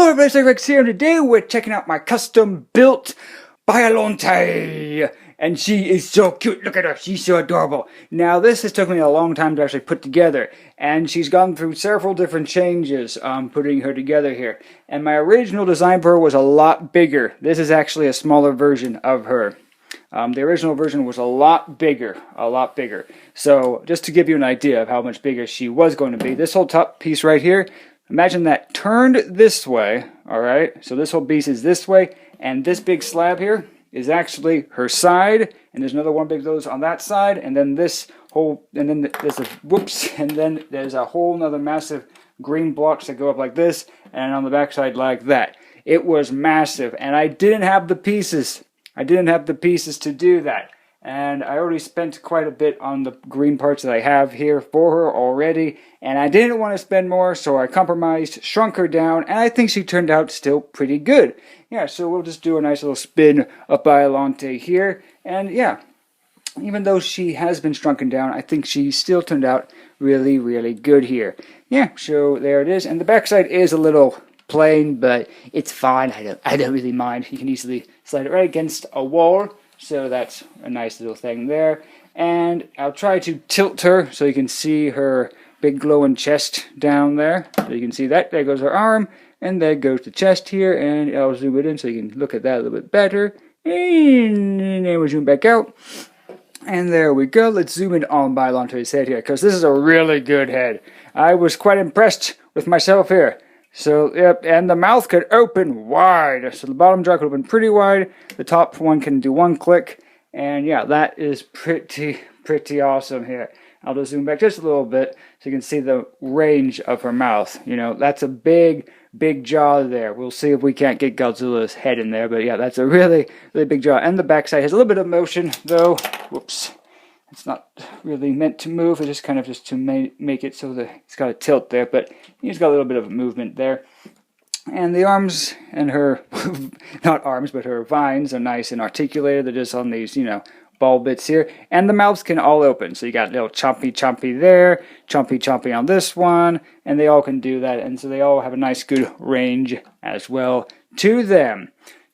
Hello everybody, Rex here, and today we're checking out my custom built Biollante. And she is so cute, look at her, she's so adorable. Now this has took me a long time to actually put together, and she's gone through several different changes putting her together here. And my original design for her was a lot bigger. This is actually a smaller version of her. The original version was a lot bigger. So just to give you an idea of how much bigger she was going to be, this whole top piece right here, imagine that turned this way, alright? So this whole piece is this way, and this big slab here is actually her side, and there's another one big those on that side, and then this whole, and then there's a, whoops, and then there's a whole nother massive green blocks that go up like this, and on the back side like that. It was massive, and I didn't have the pieces. I didn't have the pieces to do that. And I already spent quite a bit on the green parts that I have here for her already, and I didn't want to spend more, so I compromised, shrunk her down, and I think she turned out still pretty good. Yeah, so we'll just do a nice little spin of Biollante here, and yeah, even though she has been shrunken down, I think she still turned out really, really good here. Yeah, so there it is, and the backside is a little plain, but it's fine. I don't really mind. You can easily slide it right against a wall. So that's a nice little thing there. And I'll try to tilt her so you can see her big glowing chest down there. So you can see that. There goes her arm. And there goes the chest here. And I'll zoom it in so you can look at that a little bit better. And then we'll zoom back out. And there we go. Let's zoom in on Biollante's head here, because this is a really good head. I was quite impressed with myself here. So, yep, and the mouth could open wide. So the bottom jaw could open pretty wide. The top one can do one click. And yeah, that is pretty awesome here. I'll just zoom back just a little bit so you can see the range of her mouth. You know, that's a big jaw there. We'll see if we can't get Godzilla's head in there. But yeah, that's a really big jaw. And the backside has a little bit of motion, though. Whoops. It's not really meant to move. It's just kind of just to make it so that it's got a tilt there. But he's got a little bit of movement there. And the arms and her, not arms, but her vines are nice and articulated. They're just on these, you know, ball bits here. And the mouths can all open. So you got little chompy there, chompy on this one. And they all can do that. And so they all have a nice good range as well to them.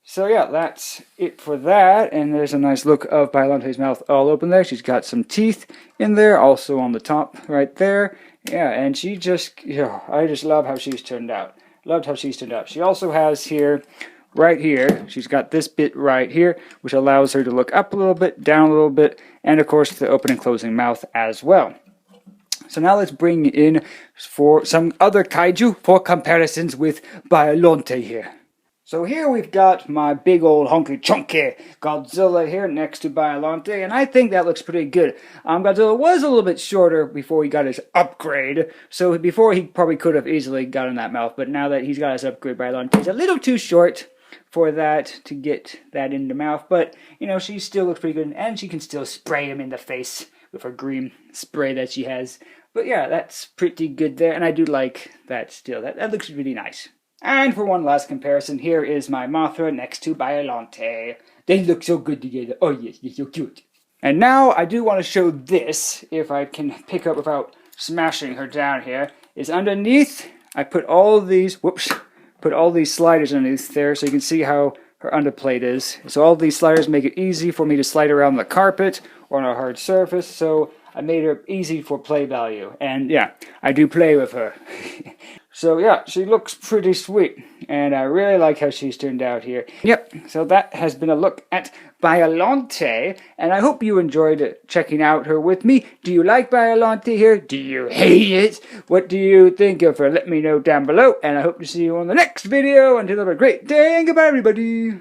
So yeah, that's it for that, and there's a nice look of Biollante's mouth all open there. She's got some teeth in there, also on the top right there. Yeah, and she just, I just love how she's turned out. Loved how she's turned out. She also has here, right here, she's got this bit right here, which allows her to look up a little bit, down a little bit, and of course the open and closing mouth as well. So now let's bring in for some other kaiju for comparisons with Biollante here. So here we've got my big old honky chunky Godzilla here next to Biollante, and I think that looks pretty good. Godzilla was a little bit shorter before he got his upgrade, so before he probably could have easily gotten that mouth, but now that he's got his upgrade, Biollante's a little too short for that, to get that in the mouth, but, you know, she still looks pretty good, and she can still spray him in the face with her green spray that she has. But yeah, that's pretty good there, and I do like that still. That looks really nice. And for one last comparison, here is my Mothra next to Biollante. They look so good together. Oh yes, they're so cute. And now I do want to show this, if I can pick up without smashing her down here, is underneath, I put all these, put all these sliders underneath there so you can see how her underplate is. So all these sliders make it easy for me to slide around the carpet or on a hard surface, so I made her easy for play value. And yeah, I do play with her. So yeah, she looks pretty sweet, and I really like how she's turned out here. Yep, so that has been a look at Biollante, and I hope you enjoyed checking out her with me. Do you like Biollante here? Do you hate it? What do you think of her? Let me know down below, and I hope to see you on the next video. Until have a great day, and goodbye everybody!